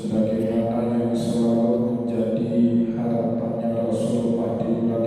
sebagaimana yang selalu menjadi harapannya Rasulullah di bulan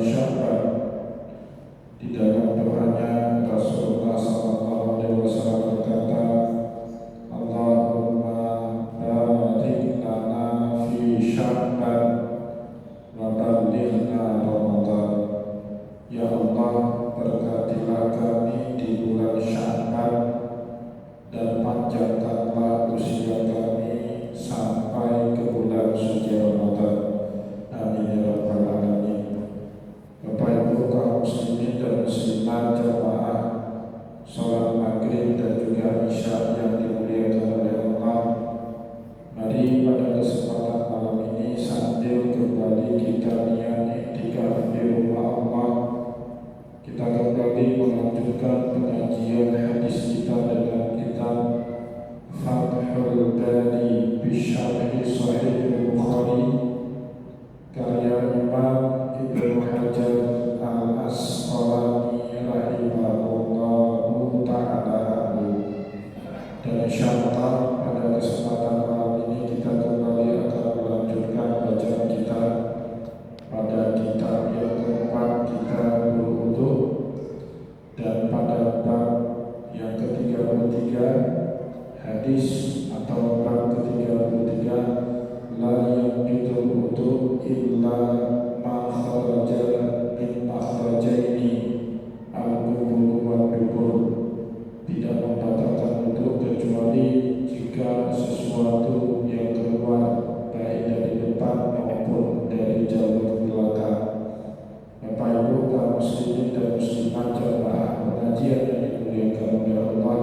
kaum muslimin dan muslimat jamaah pengajian yang dimuliakan oleh Allah.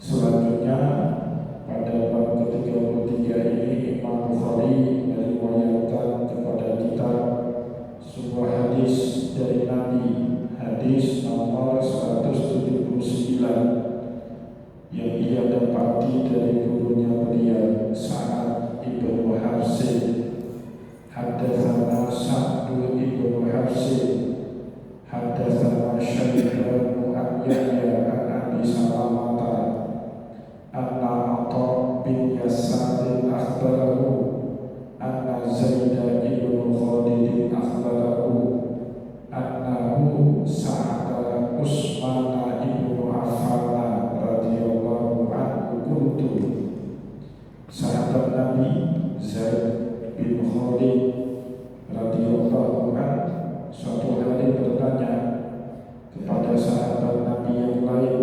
Selanjutnya pada bab ke-33 ini Imam Bukhari meriwayatkan kepada kita sebuah hadis dari Nabi, hadis nomor 179 yang ia dapati dari gurunya beliau Sa'ad ibnu Harsin. Haddatsana Sa'd ibnu Harsin haddatsana Syaibanu an Yahya an Abi Salamah anna Atha bin Yasar akhbarahu anna Zaid ibnu Khalid akhbarahu annahu sa'ala Utsman ibnu Affan radhiyallahu anhu kuntu. Sahabat Nabi Zaid bin Khalid radhiyallahu anhu suatu hari bertanya kepada sahabat Nabi yang lain,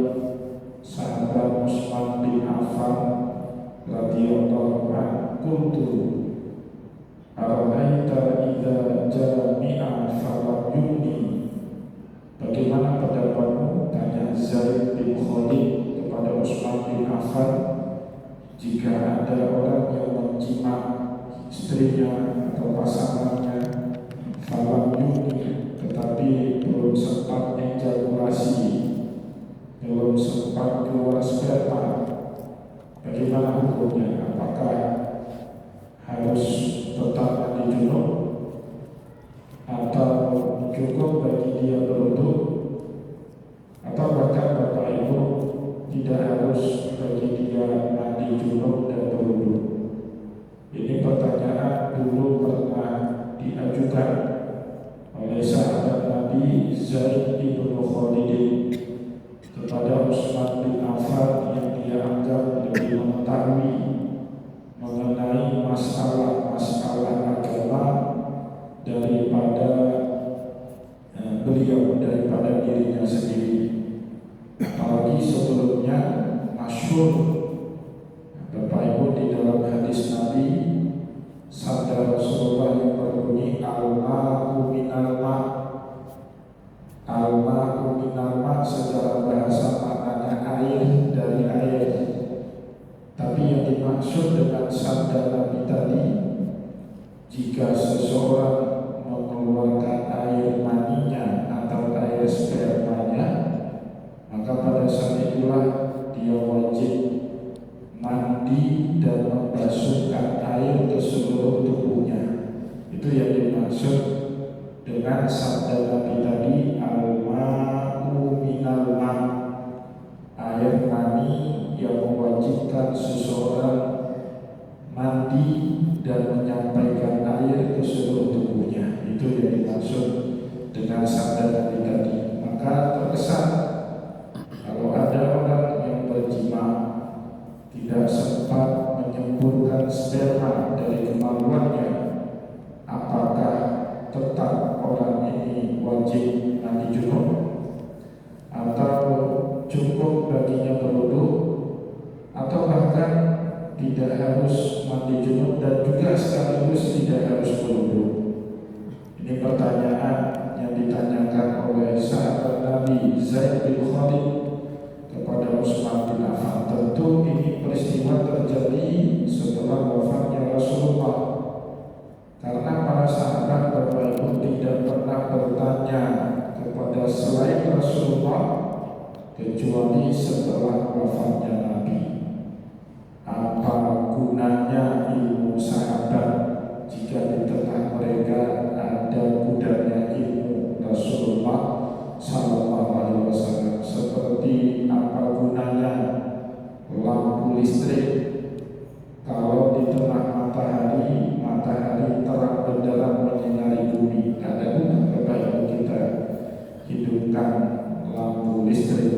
sahabat Utsman bin Affan radhiyallahu anhu, kuntu ara'aita idza jami'a falam yumni. Bagaimana pendapatmu, tanya Zaid bin Khalid kepada Utsman bin Affan, jika ada orang yang menjimat istrinya atau pasangannya falam yumni tetapi belum sempat ejakulasi, belum sempat keluar sperma, bagaimana hukumnya? Apakah harus tetap mandi junub atau cukup bagi dia berwudu, atau bahkan Bapak Ibu tidak harus bagi dia mandi junub dan berwudu? Ini pertanyaan dulu pernah diajukan oleh sahabat Nabi Zaid ibnu Khalid kepada Utsman bin Affan yang dia anggap lebih mengetahui mengenai masalah-masalah agama daripada beliau, daripada dirinya sendiri. Apalagi sebelumnya masyhur Bapak Ibu di dalam hadis Nabi, sabda Rasulullah yang berbunyi al-ma'u minal ma'. Al-ma'u minal ma' secara bahasa maknanya air dari air. Tapi yang dimaksud dengan sabda Nabi tadi, jika seseorang mengeluarkan air maninya atau air spermanya, maka pada saat itulah dia wajib mandi dan membasuhkan air ke seluruh tubuhnya. Itu yang dimaksud dengan sabda Nabi tadi, al-ma'u minal ma', air mani yang mewajibkan seseorang mandi dan menyampaikan air ke seluruh tubuhnya. Itu yang dimaksud dengan sabda Nabi tadi. Maka terkesan kalau ada orang yang berjima tidak sempat menyemburkan sperma dari kemaluannya, apakah tetap orang ini wajib mandi junub atau cukup baginya berwudu, atau bahkan tidak harus mandi junub dan juga sekaligus tidak harus berwudu? Ini pertanyaan yang ditanyakan oleh sahabat Nabi Zaid bin Khalid kepada Utsman bin Affan. Tentu ini peristiwa terjadi setelah wafatnya Rasulullah, karena para sahabat Bapak Ibu tidak pernah bertanya kepada selain Rasulullah kecuali setelah wafatnya Nabi. Apa gunanya ilmu sahabat jika di tengah mereka ada budaya ilmu Rasulullah Sallallahu Alaihi Wasallam? Seperti apa gunanya lampu listrik kalau di tengah matahari terang benderang menyinari bumi? Tidak ada guna Bapak Ibu kita hidupkan lampu listrik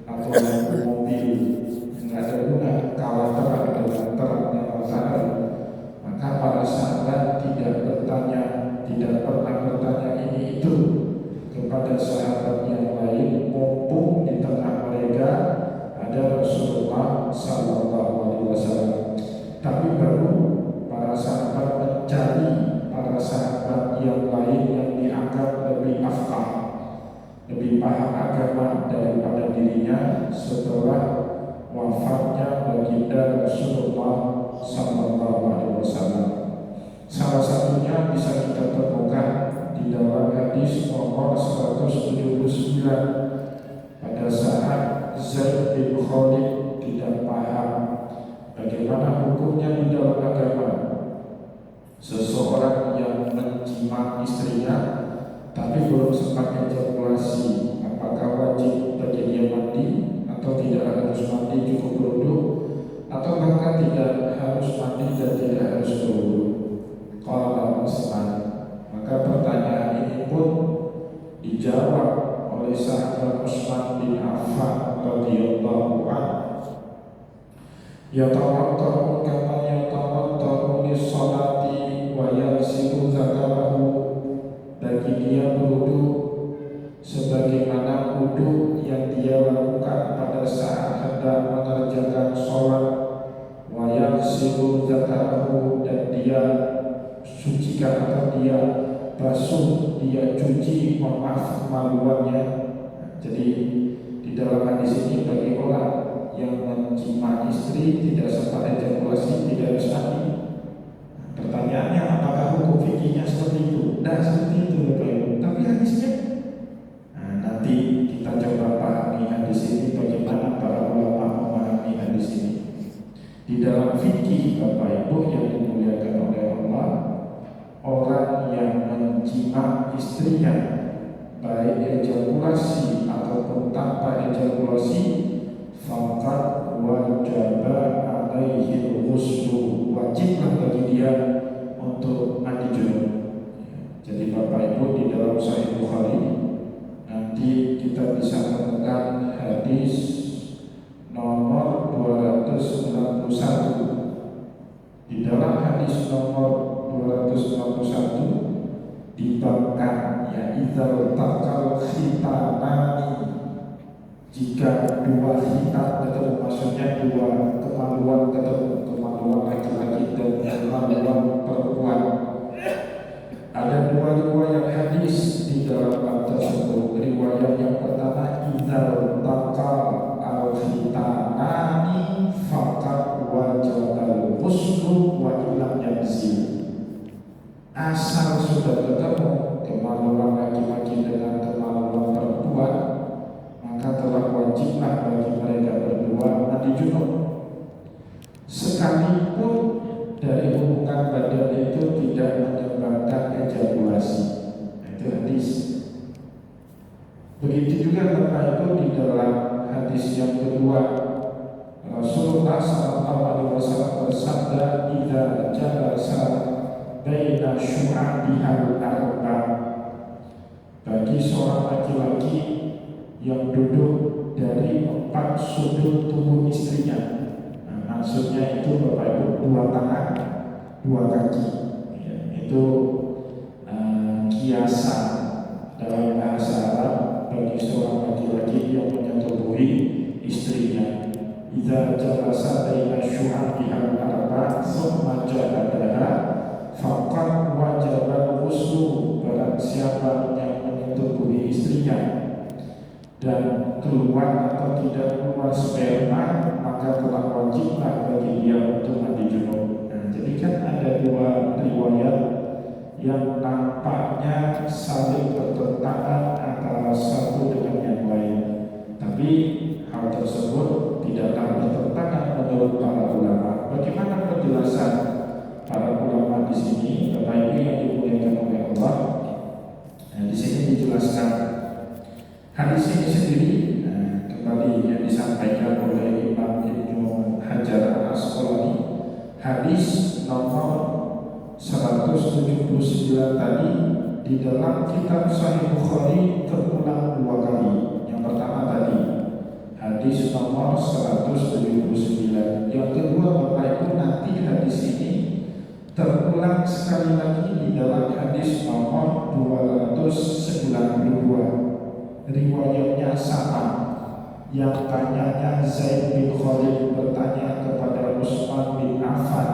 atau lampu mobil, tidak ada guna kalah terang dengan terangnya matahari. Maka para sahabat tidak pernah bertanya ini itu kepada sahabat yang lain, mumpung di tengah mereka ada Rasulullah Sallallahu Alaihi Wasallam. Tapi baru para sahabat mencari para sahabat yang lain yang dianggap lebih afdal paham agama daripada dirinya setelah wafatnya baginda Rasulullah Sallallahu Alaihi Wasallam. Salah satunya bisa kita temukan di dalam hadis nomor 179 pada saat Zaid bin Khalid tidak paham bagaimana hukumnya di dalam agama seseorang yang menjima istrinya tapi belum sempat ejakulasi, apakah wajib bagi dia mandi atau tidak harus mandi, cukup berwudu, atau bahkan tidak harus mandi dan tidak harus berwudu. Qala Utsman, maka pertanyaan ini pun dijawab oleh sahabat Utsman bin Affan radhiyallahu anhu. Yatawaddau kama yatawaddau lis-sholati wa yaghsilu dzakarahu, bagi dia berwudu sebagaimana wudu yang dia lakukan pada saat hendak mengerjakan sholat, wa yaghsilu dzakarahu, dan dia sucikan atau dia basuh, dia cuci kemaluannya. Jadi di dalam hadis ini bagi orang yang menjima istri tidak sempat ejakulasi tidak harus mandi. Pertanyaannya, apakah hukum fikihnya seperti itu? Tidak seperti itu Bapak Ibu. Tapi hadisnya, nanti kita coba pahami hadis ini, bagaimana para ulama memahami hadis ini. Di dalam fikih Bapak Ibu yang dimuliakan oleh Allah, orang yang menjima istrinya baik ejakulasi ataupun tanpa ejakulasi, faqad wajaba alaihi ghuslu, wajiblah bagi dia untuk mandi junub. Jadi Bapak Ibu, di dalam Sahih Bukhari nanti kita bisa menemukan hadis nomor 291. Di dalam hadis nomor 291 dibabkan ya idzal taqal khitanani, jika dua khitan ketemu, maksudnya dua kemaluan ketemu, kemaluan laki-laki dan kemaluan perempuan. Ada dua riwayat hadis di dalam bab tersebut. Riwayat yang pertama, idzal taqal al-khitanani faqad wajibal ghuslu wa illam yanzil. Asal sudah ketemu kemaluan laki-laki dengan kemaluan perempuan, maka telah wajiblah bagi mereka berdua mandi junub, sekalipun dari hubungan badan itu tidak menyebabkan ejakulasi. Itu hadis. Begitu juga Bapak Ibu di dalam hadis yang kedua, Rasulullah SAW bersabda, "Idza jalasa baina syu'abihal arba", bagi seorang laki-laki yang duduk dari 4 sudut tubuh istrinya. Maksudnya itu Bapak Ibu, 2 tangan, 2 kaki. Ya, itu kiasan dalam bahasa Arab bagi seorang laki-laki yang menyetubuhi istrinya. Idza jalasa baina syu'abihal arba tsumma jahadaha faqad wajaba ghuslu, barang siapa yang menyetubuhi istrinya dan keluar atau tidak keluar sperma, maka telah wajiblah bagi dia untuk mandi junub. Jadi kan ada dua riwayat yang nampaknya saling bertentangan antara satu dengan yang lain, tapi hal tersebut tidaklah bertentangan menurut para ulama. Bagaimana penjelasan para ulama di sini, Bapak Ibu yang dimuliakan oleh Allah? Di sini dijelaskan hadis ini sendiri kembali yang disampaikan oleh Imam Ibnu Hajar Al-Asqalani, hadis nomor 179 tadi di dalam kitab Sahih Bukhari terulang 2 kali. Yang pertama tadi hadis nomor 179, yang kedua Bapak Ibu nanti hadis ini terulang sekali lagi di dalam hadis nomor 292. Riwayatnya sama. Yang tanyanya Zaid bin Khalid bertanya kepada Utsman bin Affan,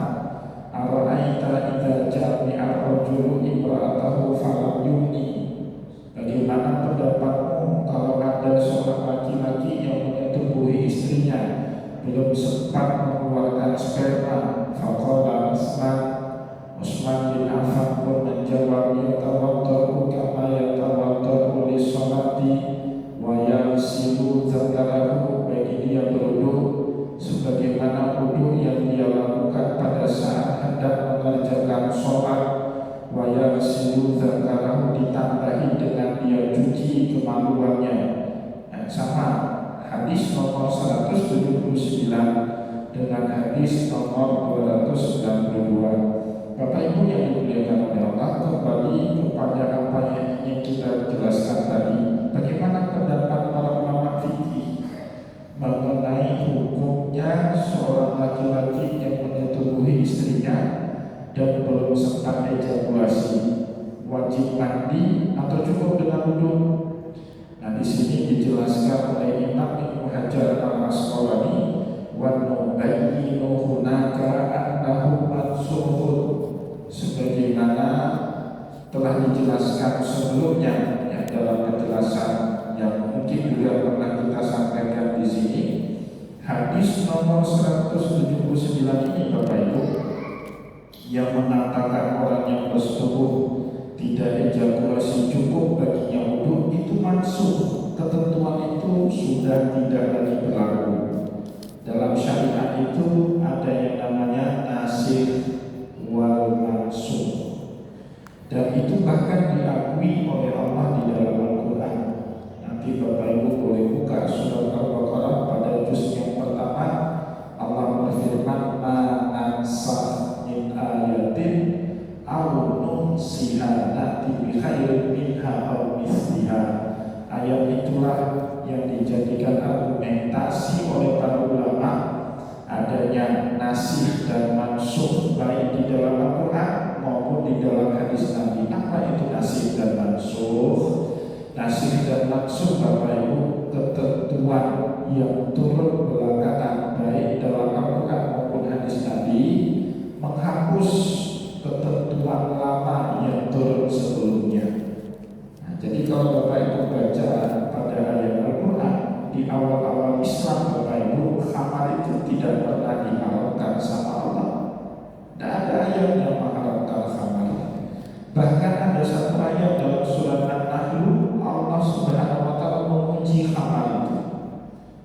"Ara'aita idza jami'a rajulu imra'atahu falam yumni?" Bagaimana pendapatmu kalau belum sempat mengeluarkan sperma. Faqala Utsman bin Affan pun menjawab, yatawaddau kama yatawaddau li sholati wa yaghsilu dzakarahu, bagi dia berwudu sebagaimana wudu yang dia lakukan pada saat hendak mengerjakan sholat. Wa yaghsilu dzakarahu, ditambahi dengan dia cuci kemaluannya. Sama hadis nomor 179 dengan hadis nomor 292. Bapak Ibu yang dimuliakan oleh Allah, kembali kepada apa yang ingin kita jelaskan tadi. Bagaimana pendapat para ulama fikih mengenai hukumnya seorang laki-laki yang menyetubuhi istrinya dan belum sempat ejakulasi, wajib mandi atau cukup dengan wudu? Nah, di sini dijelaskan oleh Imam Ibnu Hajar Al-Asqalani, wa nubayyinu hunaka annahu mansukhun, sebagaimana telah dijelaskan sebelumnya ya, dalam penjelasan yang mungkin juga pernah kita sampaikan di sini. Hadis nomor 179 ini Bapak Ibu, yang mengatakan orang yang bersetubuh tidak ejakulasi cukup baginya wudu, itu mansukh. Ketentuan itu sudah tidak lagi berlaku. Dalam syariat itu ada yang namanya nasikh wal mansukh, dan itu bahkan diakui oleh Allah di dalam Al-Quran. Nanti Bapak Ibu boleh buka surat Al-Baqarah pada juz yang pertama. Allah berfirman, ma nansakh min ayatin aw nunsiha na'ti bi khairin minha aw misliha. Ayat itulah yang dijadikan argumentasi oleh para ulama adanya nasikh dan mansukh baik di dalam Al-Quran maupun di dalam hadis Nabi. Apa itu nasikh dan mansukh? Nasikh dan mansukh Bapak Ibu, ketentuan yang turun belakangan baik dalam Al-Quran maupun hadis Nabi menghapus ketentuan lama yang turun sebelumnya. Jadi kalau Bapak Ibu baca pada ayat Al-Quran di awal-awal Islam, Bapak Ibu, khamar itu tidak pernah diharamkan sama Allah. Tidak ada ayat yang mengharamkan khamar. Bahkan ada satu ayat dalam surat An-Nahl, Allah Subhanahu wa Ta'ala menguji khamar itu.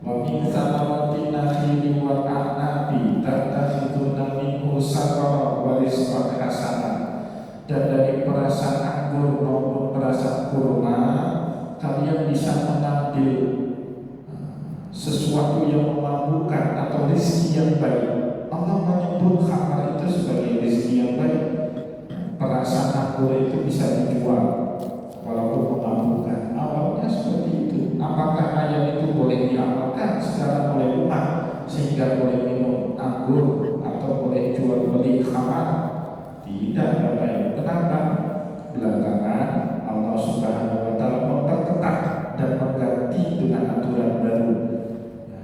Wa min thamaratin nakhili wal a'nabi tattakhiduna minhu sakaran wa rizqan hasanan. Dan dari perasan anggur maupun perasan kurma kalian bisa mengambil sesuatu yang memabukkan atau rezeki yang baik. Allah menyebut khamar itu sebagai rezeki yang baik. Perasan anggur itu bisa dijual walaupun memabukkan. Awalnya seperti itu. Apakah ayat itu boleh diamalkan secara oleh umat sehingga boleh minum anggur atau boleh jual beli khamar? Tidak, Bapak Ibu. Kenapa? Belakangan Allah Subhanahu wa Ta'ala memperketat dan mengganti dengan aturan baru.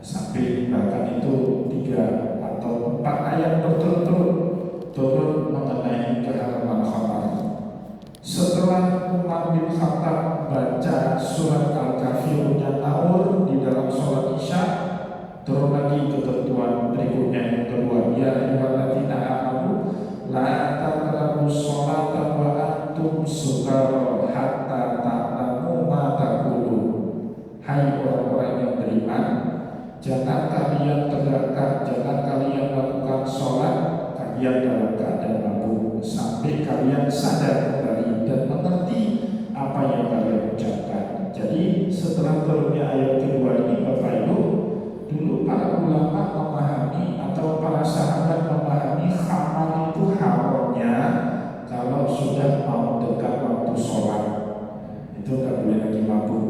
Sampai bahkan itu 3 atau 4 ayat berturut-turut turun mengenai keharaman khamar. Setelah Umar bin Khattab baca surat Al-Kafirun Naur di dalam sholat Isya, turun lagi ketentuan berikutnya yang kedua, ya ayyuhalladzina amanu la taqrabus sholata wa antum sukara hatta ta'lamu ma taqulun. Hai orang-orang yang beriman, jangan kalian tegakkan, jangan kalian lakukan sholat kalian dalam keadaan mabuk sampai kalian sadar kembali dan mengerti apa yang kalian ucapkan. Jadi setelah turunnya ayat kedua ini Bapak Ibu, dulu para ulama memahami atau para sahabat memahami khamar itu haramnya kalau sudah mau dekat waktu sholat, itu nggak boleh lagi mabuk.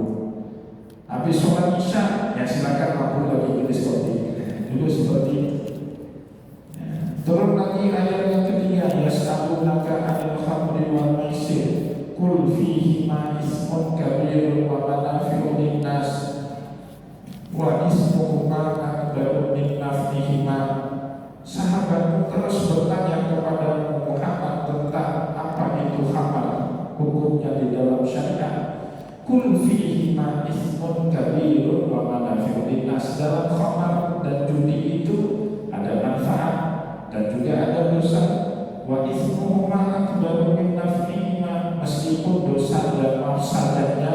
Habis sholat Isya ya silakan mabuk lagi di diskotik. Dulu seperti itu. Turun lagi ayat yang ketiga, yas'alunaka 'anil khamri wal maisir qul fihima ismun kabirun wa manafi'u lin-nas wa ismuhuma akbaru min naf'ihima. Sahabatmu terus bertanya kepada Muhammad tentang apa itu khamar, hukumnya di dalam syariat. kul fihi ma ismun kabirun wa manafi'u linnas. Dalam khamar dan judi itu ada manfaat dan juga ada dosa. Wa ismuhuma akbaru min naf'ihima, meskipun dosa dan mafsadahnya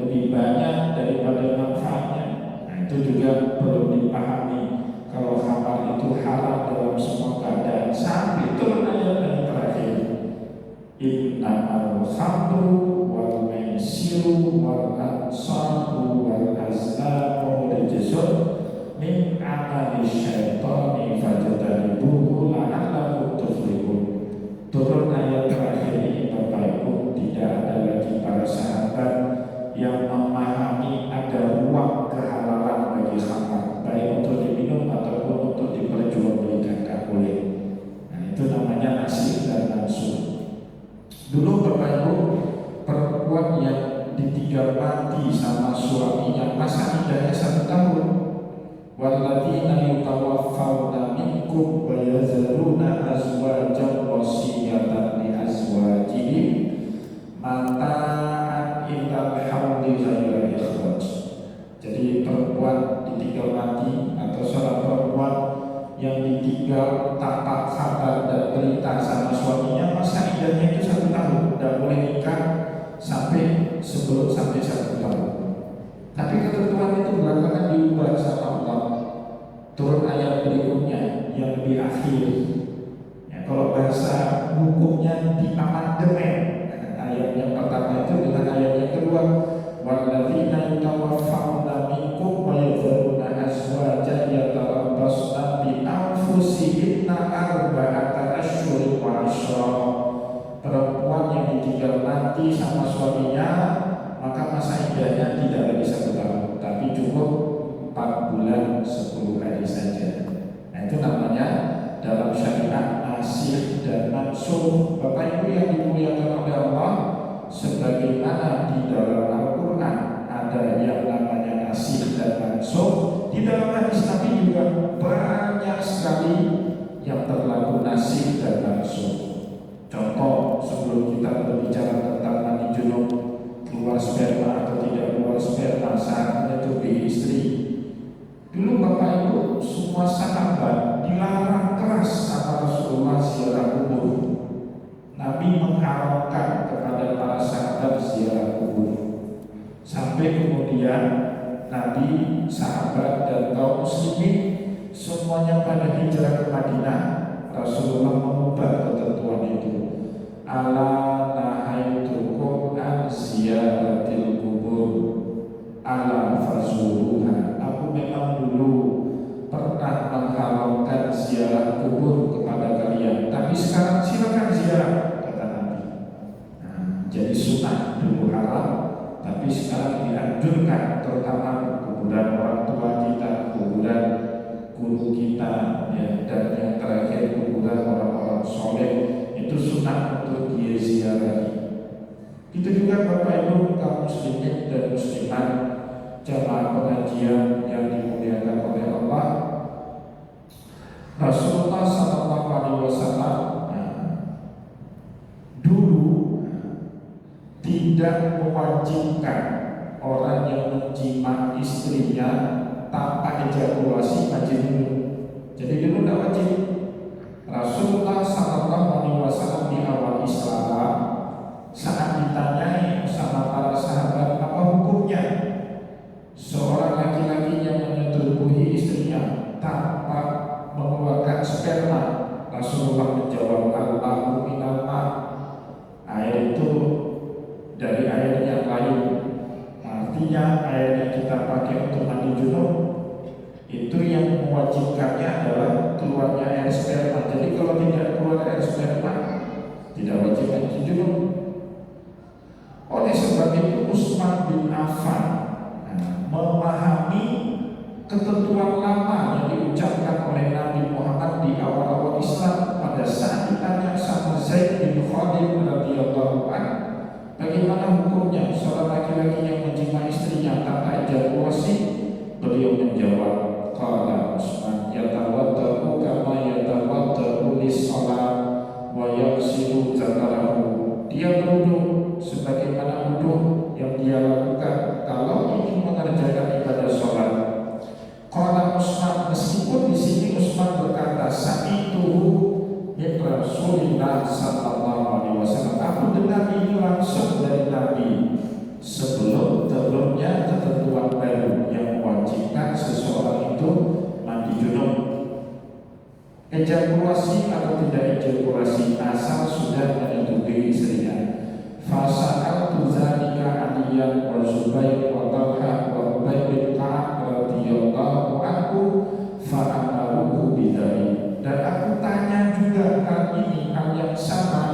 lebih banyak daripada manfaatnya. Nah, itu juga perlu dipahami. Kalau khamar itu haram dalam semua keadaan, sampai turun ayat yang terakhir, innamal khamru wal maisiru wal ansabu wal azlamu rijsun min amali syaitani fajtanibuhu la'allakum tuflihun. Turun ayat terakhir ini, Bapak Ibu, tidak ada lagi para sahabat yang memahami ada ruang kehalalan bagi khamar, baik untuk diminum ataupun untuk diperjualbelikan, tak boleh. Nah, itu namanya nasih dan mansuh. Dulu Bapak Ibu, perempuan yang ditinggal mati sama suaminya, masa iddahnya 1 tahun. Walladzina yutawaffawna minkum wa yazaruna azwajan wasiyatan li azwajihim mata'an ilal hauli ghairu ikhraj. Jadi perempuan ditinggal mati atau seorang perempuan yang ditinggal tanpa kabar dan berita sama suaminya, masa iddahnya itu 1 tahun, tidak boleh nikah sampai 1 tahun. Tapi ketentuan itu belakangan diubah sama Allah. Turun ayat berikutnya yang lebih akhir. Ya, kalau bahasa hukumnya diamandemen, ayat yang pertama itu dengan ayat yang kedua, walladzina yatawaffawna minkum wa yadharuna azwajan yatarabbasna bi anfusihinna arba'ata asyhurin wa asyra. Perempuan yang ditinggal mati sama suaminya, maka masa iddahnya tidak lagi 1 tahun, tapi cukup 4 bulan 10 hari saja. Nah, itu namanya dalam syariat nasih dan mansuh. Bapak Ibu yang dimuliakan oleh Allah, sebagaimana di dalam Al-Quran ada yang namanya nasih dan mansuh, di dalam hadis Nabi juga banyak sekali yang berlaku nasih dan mansuh. Contoh, sebelum kita berbicara tentang mandi junub, keluar sperma atau tidak keluar sperma saat menyetubui istri, dulu Bapak Ibu semua sahabat dilarang keras sama Rasulullah ziarah kubur. Nabi mengharamkan kepada para sahabat ziarah kubur. Sampai kemudian Nabi, sahabat dan kaum muslimin semuanya pada hijrah ke Madinah, Rasulullah mengubah ketentuan itu. Ala nahaitukum an ziyaratil kubur ala fazuruha. Aku memang dulu pernah mengharamkan ziarah kubur kepada kalian, tapi sekarang silakan ziarah, kata Nabi. Nah, jadi sunnah dulu haram, tapi sekarang dianjurkan, terutama kuburan orang tua kita, kuburan guru kita, ya, dan yang terakhir kuburan orang-orang soleh, itu sunnah untuk dia ziarahi. Itu juga Bapak Ibu kaum muslimin dan muslimat, jamaah pengajian yang dimuliakan oleh Allah. Rasulullah SAW dulu tidak mewajibkan orang yang menjima istrinya tanpa ejakulasi majnun. Jadi dulu tidak wajib. Rasulullah SAW di awal Islam saat ditanyai sama para sahabat apa hukumnya seorang laki-laki yang menyetubuhi istrinya tanpa mengeluarkan sperma, Rasulullah menjawab, al-ma'u minal ma'. Air itu dari air yang lain. Artinya air yang kita pakai untuk mandi junub itu yang mewajibkannya adalah keluarnya air sperma. Jadi kalau tidak keluar air sperma, tidak wajib mandi junub. Oleh sebab itu Utsman bin Affan memahami ketentuan lama yang diucapkan oleh Nabi Muhammad di awal-awal Islam pada saat ditanya sama Zaid bin Khalid radhiyallahu anhu, bagaimana hukumnya seorang laki-laki yang menjima istrinya tanpa ejakulasi? Beliau menjawab, qala Utsman yatawaddau kama yatawaddau lis-shalah wa yaghsilu dzakarahu. Dia berwudu sebagaimana wudu yang dia lakukan berkata, kalau ingin mengerjakan ibadah sholat, qala Utsman, meskipun di sini Utsman berkata, sami'tuhu min Rasulillah sallallahu alaihi wasallam, aku dengar ini langsung dari Nabi sebelum terbitnya ketentuan baru yang mewajibkan seseorang itu mandi junub. Ejakulasi atau tidak ejakulasi asal sudah menyetubuhi istrinya. Fasa'altu dzalika Aliyan wa Zubair wa Talha wa Ubay bin Ka'ab radhiyallahu anhu fa'amaruhu bidzalik. Dan aku tanya juga hal ini, hal yang sama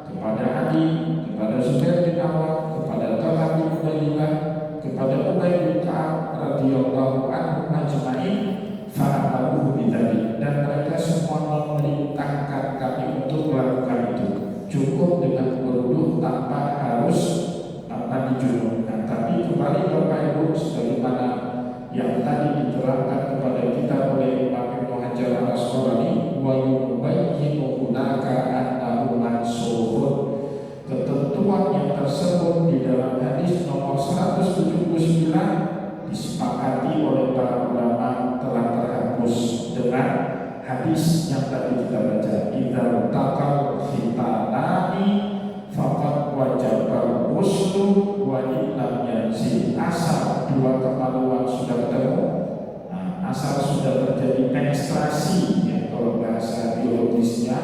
kepada Ali, kepada Zubair bin Awam, kepada Talha bin Ubaidillah, kepada Ubay bin Ka'ab radhiyallahu anhu ajma'in fa'amaruhu bidzalik. Dan mereka semua memerintahkan kami untuk melakukan itu. Cukup dengan berwudu tanpa harus mandi junub. Nah, tapi kembali Bapak Ibu, sebagaimana yang tadi diterangkan kepada kita oleh Imam Ibnu Hajar al-Asqalani, wa yubayyinu hunaka annahu mansukhun. Ketentuan yang tersebut di dalam hadis nomor 179 disepakati oleh para ulama telah terhapus dengan hadis yang tadi kita baca, idza taqal khitanani faqad wajaba ghuslu wa illam yanzil. Asal dua kemaluan sudah ketemu, asal sudah terjadi penetrasi, ya, kalau bahasa biologisnya,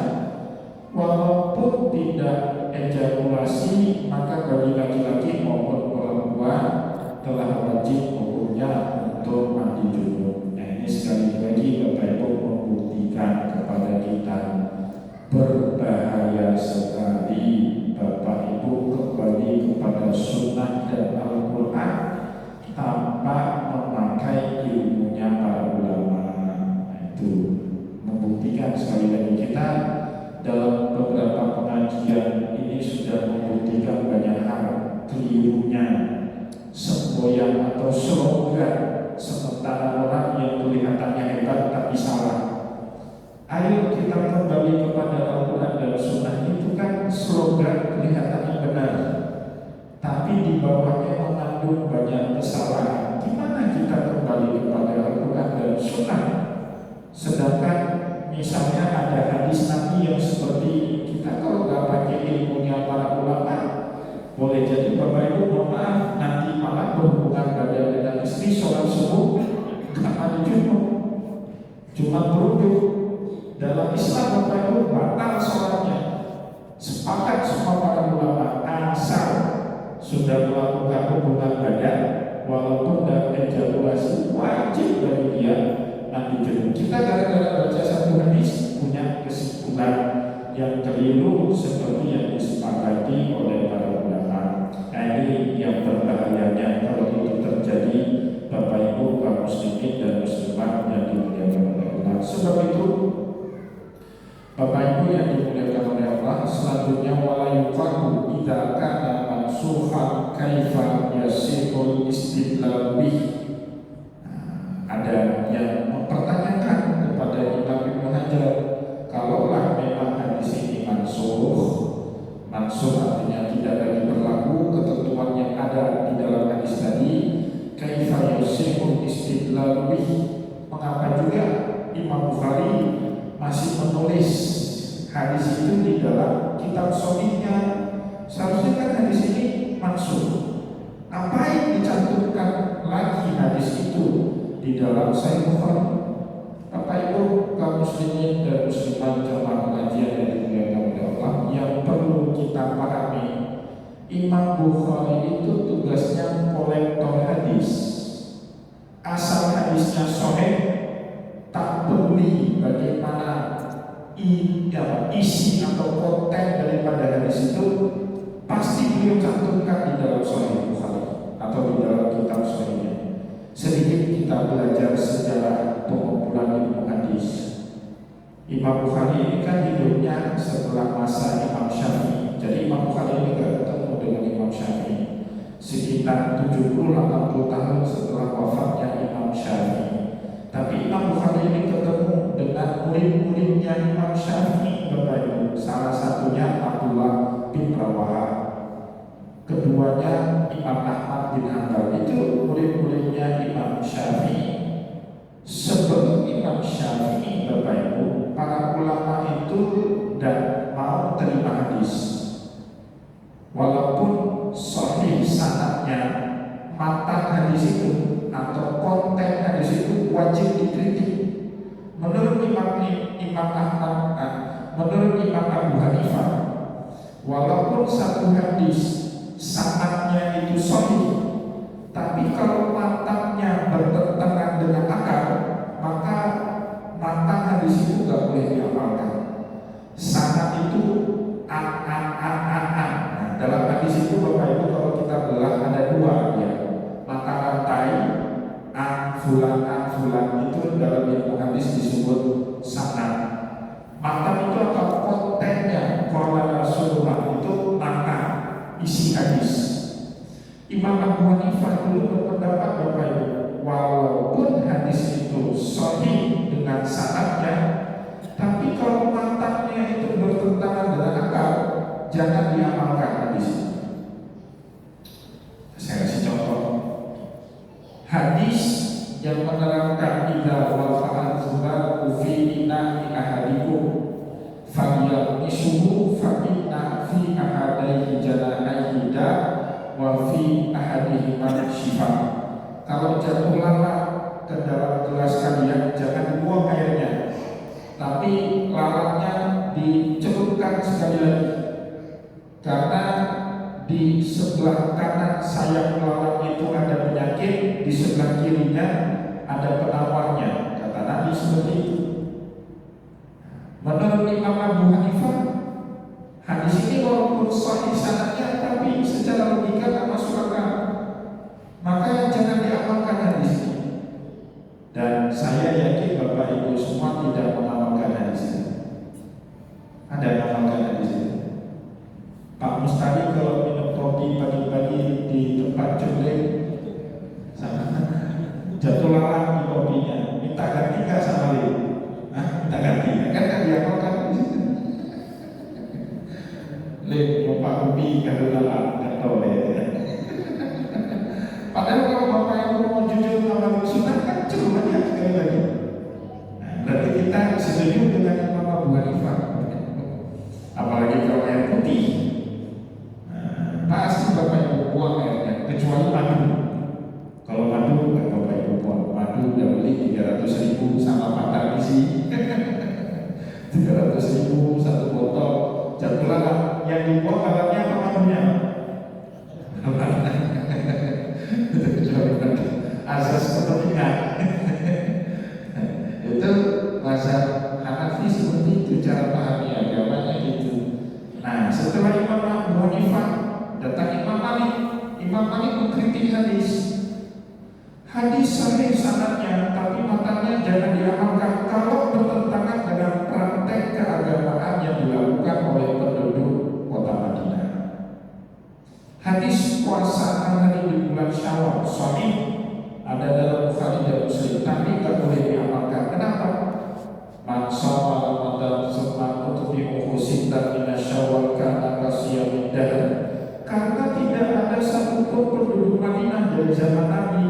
walaupun tidak ejakulasi, maka bagi laki-laki maupun perempuan telah wajib hukumnya untuk mandi junub. Nah, ini sekali lagi Bapak Ibu membuktikan kepada kita berbahaya sekali Bapak Ibu kembali kepada sunnah dan Al-Quran tanpa memakai ilmunya para ulama. Nah, itu membuktikan sekali lagi kita dalam beberapa pengajian ini sudah membuktikan banyak hal kelirunya semboyan atau slogan sementara orang yang kelihatannya hebat tapi salah. Ayo kita kembali kepada Al-Quran dan Sunnah. Itu kan slogan kelihatannya benar, tapi di bawahnya mengandung banyak kesalahan. Gimana kita kembali kepada Al-Quran dan Sunnah sedangkan misalnya ada hadis Nabi yang seperti ini? Kita kalau nggak pakai ilmunya para ulama, boleh jadi Bapak Ibu mohon maaf nanti malah berhubungan badan dengan istri sholat subuh nggak mandi junub, cuma berwudu. Dalam Islam Bapak Ibu batal sholatnya. Sepakat semua para ulama, asal sudah melakukan hubungan badan walaupun dalam ejakulasi, wajib bagi dia mandi junub. Kita gara-gara baca satu hadis punya kesimpulan yang keliru seperti yang disepakati oleh para ulama. Nah, ini yang berbahayanya kalau itu terjadi Bapak Ibu kaum muslimin dan muslimat yang dimuliakan oleh Allah. Sebab itu Bapak Ibu yang dimuliakan oleh Allah, selanjutnya wala yuqalu idza kana mansukhan kaifa yasihul istidlal bih. Ada yang mempertanyakan kepada Imam Ibnu Hajar, kalaulah memang hadis ini mansuh artinya tidak lagi berlaku ketentuan yang ada di dalam hadis tadi, kaifa yasihul istidlal bih, mengapa juga Imam Bukhari masih menulis hadis itu di dalam kitab sahihnya? Seharusnya kan hadis ini mansuh. Ngapain dicantumkan lagi hadis itu di dalam Sahih Bukhari? Bapak Ibu kaum muslimin dan muslimat jamaah pengajian yang dimuliakan oleh Allah, yang perlu kita pahami, Imam Bukhari itu tugasnya kolektor hadis. Asal hadisnya sahih, tak peduli bagaimana isi atau konten daripada hadis itu, pasti beliau cantumkan di dalam Sahih Bukhari atau di dalam kitab sahihnya. Sedikit kita belajar sejarah pengumpulan ilmu hadis. Imam Bukhari ini kan hidupnya setelah masa Imam Syafi'i. Jadi Imam Bukhari ini tidak ketemu dengan Imam Syafi'i sekitar 70-80 tahun setelah wafatnya Imam Syafi'i. Tapi Imam Bukhari ini ketemu dengan murid-muridnya Imam Syafi'i, Bapak Ibu. Salah satunya Abdullah bin Rawahah. keduanya Imam Ahmad bin Hanbal, itu murid-muridnya Imam Syafi'i. Sebelum Imam Syafi'i, Bapak Ibu, para ulama itu tidak mau terima hadis, walaupun sahih sanadnya, matan hadis itu atau konten hadis itu wajib dikritik. Menurut Imam Ahmad, menurut Imam Abu Hanifah, walaupun satu hadis sanadnya itu sahih, tapi kalau matanya bertentangan dengan akal, maka matan hadis itu nggak boleh diamalkan. Sanad itu an. Dalam hadis itu Bapak Ibu kalau kita belah ada dua ya. Mata rantai fulan itu dalam ilmu hadis disebut sanad. Matan itu apa? Kontennya. Qala Rasulullah itu matan, isi hadis. Imam Abu Hanifah dulu berpendapat Bapak Ibu, walaupun hadis itu sahih dengan sanadnya, tapi kalau matanya itu bertentangan dengan akal, jangan diamalkan hadis itu. Saya kasih contoh. Hadis yang menerangkan idza waqa'a dzubatu fi ina'i ahadikum falyaqisuhu fa inna fi ahadaihi janahaihi da wa fi ahadihima shifa. Kalau jatuh lalat ke dalam gelas kalian, jangan buang airnya, tapi lalatnya dicelupkan sekali lagi, karena di sebelah kanan sayap lalat itu ada penyakit, di sebelah kirinya ada penawarnya, kata Nabi seperti itu. Menurut Imam Abu Hanifah, hadis ini walaupun sahih sanadnya, tapi secara logika tak masuk akal, maka jangan diamalkan hadis ini. Dan saya yakin Bapak Ibu semua tidak mengamalkan hadis ini. Ada yang mengamalkan hadis ini? Pak Mustari kalau minum kopi pagi-pagi di tempat cempleng, jatuh lalat di kopinya, minta ganti nggak sama dia? Minta ganti, kan diamalkan di situ. Lek Bapak kopi kalau lalat nggak tahu ya. Padahal kalau Bapak yang mau jujur sama sunnah kan cuma aja sekali lagi. Berarti kita setuju dengan Imam Abu Hanifah. Apalagi kalau air putih, pasti Bapak Ibu buang airnya, kecuali madu. Kalau madu nggak Bapak Ibu buang. Madu udah beli 300.000 sama patar isi 300.000 satu botol. Jatuh lalat, yang dibuang lalatnya apa madunya? Asas kepentingan. Itu mazhab Hanafi seperti itu cara pahami agamanya gitu. Nah, setelah Imam Abu Hanifah datang Imam Malik. Imam Malik mengkritik hadis. Hadis sahih sanadnya, tapi matanya jangan diamalkan kalau bertentangan dengan praktek keagamaan yang dilakukan oleh penduduk kota Madinah. Hadis puasa 6 hari di bulan Syawal sahih, ada dalam Bukhari dan Muslim, tapi tidak boleh diamalkan. Kenapa? Man shoma Ramadan tsumma utbi'uhu sittan min Syawal kana kasiyamid dahr. Karena tidak ada satupun penduduk Madinah dari zaman Nabi,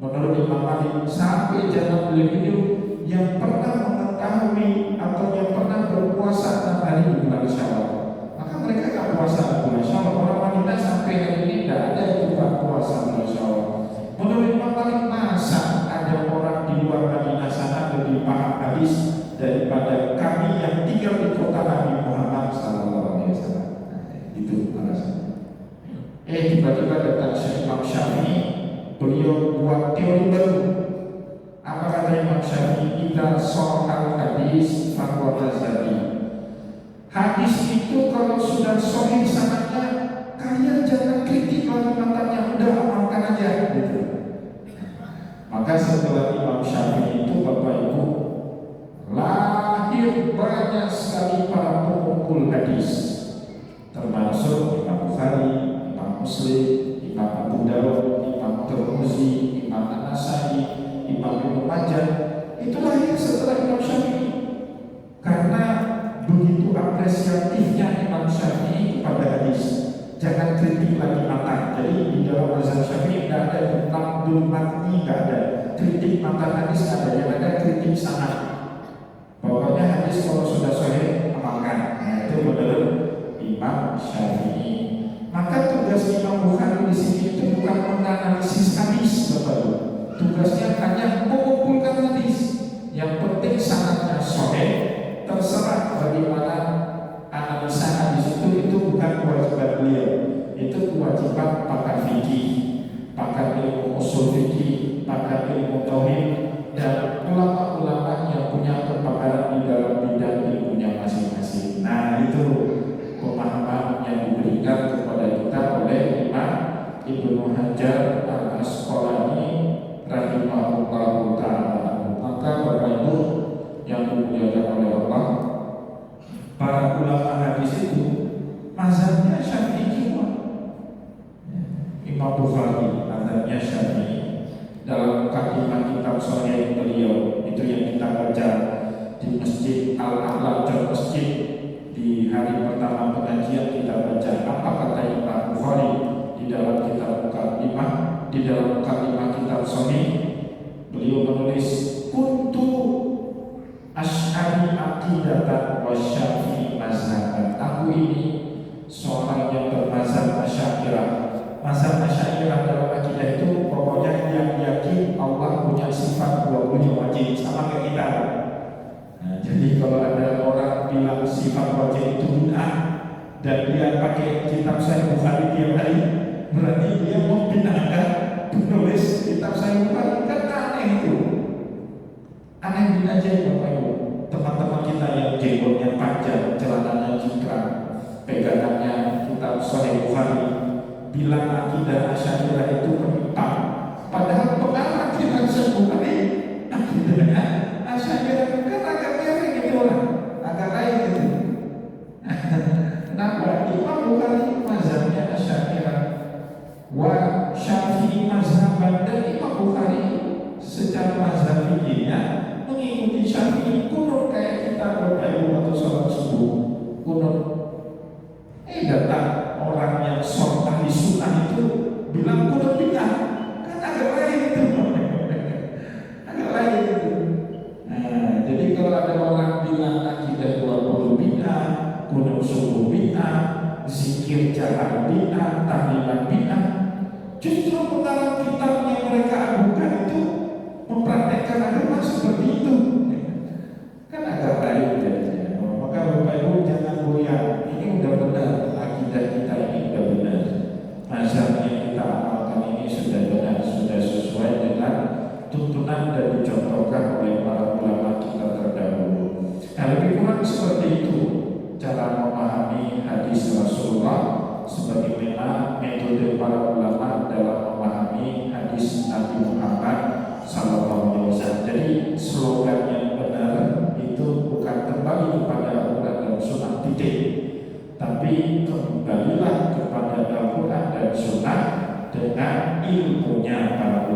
menurut Imam Malik, sampai zaman beliau hidup yang pernah mengetahui atau yang pernah berpuasa 6 hari di bulan Syawal. Maka mereka tak puasa bulan Syawal. Orang Madinah sampai hari ini tidak ada yang puasa bulan Syawal. Menurut Imam Malik, masa ada orang di luar Madinah sana lebih paham hadis daripada kami yang tinggal di kota Nabi Muhammad SAW. Itu alasannya. Tiba-tiba datang Syekh Imam Syafi'i, beliau buat teori baru. Apa kata Imam Syafi'i? Idza shahal hadis fahuwa mazhabi. Hadis itu kalau sudah sahih sanadnya, kalian jangan kritik lagi matanya, udah amalkan aja gitu. Maka setelah Imam Syafi'i itu Bapak Ibu, lahir banyak sekali para pengumpul hadis, termasuk Imam Bukhari, Imam Muslim, Imam Abu Dawud, Imam Tirmidzi, Imam An-Nasai, Imam Ibnu Majah. Itu lahir setelah Imam Syafi'i. Karena begitu apresiatifnya Imam Syafi'i kepada hadis. jangan kritik lagi matan. Jadi di dalam mazhab Syafi'i tidak ada naqdul matni, tidak ada kritik matan hadis, tidak ada. Yang ada kritik sanad. Pokoknya hadis kalau sudah sahih amalkan. Nah, itu menurut Imam Syafi'i. Maka tugas Imam Bukhari di sini itu bukan menganalisis hadis, Bapak. Tugasnya hanya mengumpulkan hadis. Yang penting sanadnya sahih. Terserah bagaimana analisa hadis itu bukan kewajiban beliau. Itu kewajiban pakar fikih, pakar ilmu usul fikih, pakar ilmu tauhid, dan ulama-ulama yang punya kepakaran di dalam bidang ilmunya masing-masing. Nah, itu pemahaman yang diberikan kepada kita oleh Imam Ibnu Hajar Al-Asqalani rahimahullahu ta'ala. Maka Bapak Ibu yang dimuliakan oleh Allah, para ulama hadis itu mazhabnya Syafi'i semua. Imam Bukhari mazhabnya Syafi'i. Dalam mukadimah kitab Sahih beliau itu yang kita baca di Masjid Al-A'la, masjid di hari pertama pengajian, kita baca apa kata Imam Bukhari di dalam kitab mukadimah, di dalam mukadimah kitab Sahih. Beliau menulis kuntu Asy'ari aqidatan wa Syafi'i mazhaban. Aku ini seorang yang bermazhab Asy'ariyah. Mazhab Asy'ariyah dalam akidah itu pokoknya yang yakin Allah punya sifat 20 wajib, sama kayak kita. Nah, jadi kalau ada orang bilang sifat wajib itu bid'ah dan dia pakai kitab Sahih Bukhari tiap hari, berarti dia membid'ahkan penulis kitab Sahih Bukhari. Kan aneh itu. Aneh aja Bapak Ibu. Teman-teman kita yang jenggotnya panjang, celananya cingkrang, pegangannya kitab Sahih Bukhari, bilang akidah Asy'ariyah itu menyimpang. Padahal pengarang kitab Sahih Bukhari akidahnya Asy'ariyah kan agak miring gitu orang, agak lain gitu. Kenapa? Imam Bukhari mazhabnya Asy'ariyah, wa Syafi'i mazhaban, dan Imam Bukhari secara mazhab fikihnya mengikuti Syafi'i kunut kayak kita Bapak Ibu atau sholat subuh kunut. Datang orang yang sholat ahli sunnah itu bilang kunut bid'ah, kan agak lain itu. Agak lain itu. Nah, jadi kalau ada orang bilang akidah 20 bid'ah, kunut subuh bid'ah, zikir jalan bid'ah, tahlilan bid'ah, justru pengarang kitab yang mereka agukan itu mempraktekkan agama seperti itu. Kan agak lain jadinya. Maka Bapak Ibu jangan goyah. Ini udah benar, akidah kita ini udah benar. Mazhab yang kita amalkan ini sudah benar, sudah sesuai dengan tuntunan dan dicontohkan oleh para ulama kita terdahulu. Nah, lebih kurang seperti itu cara memahami hadis Rasulullah, sebagaimana metode para ulama dalam memahami hadis Nabi Muhammad Sallallahu Alaihi Wasallam. Jadi slogan yang benar itu bukan kembali kepada Al-Quran dan Sunnah titik, tapi kembalilah kepada Al-Quran dan Sunnah dengan ilmunya para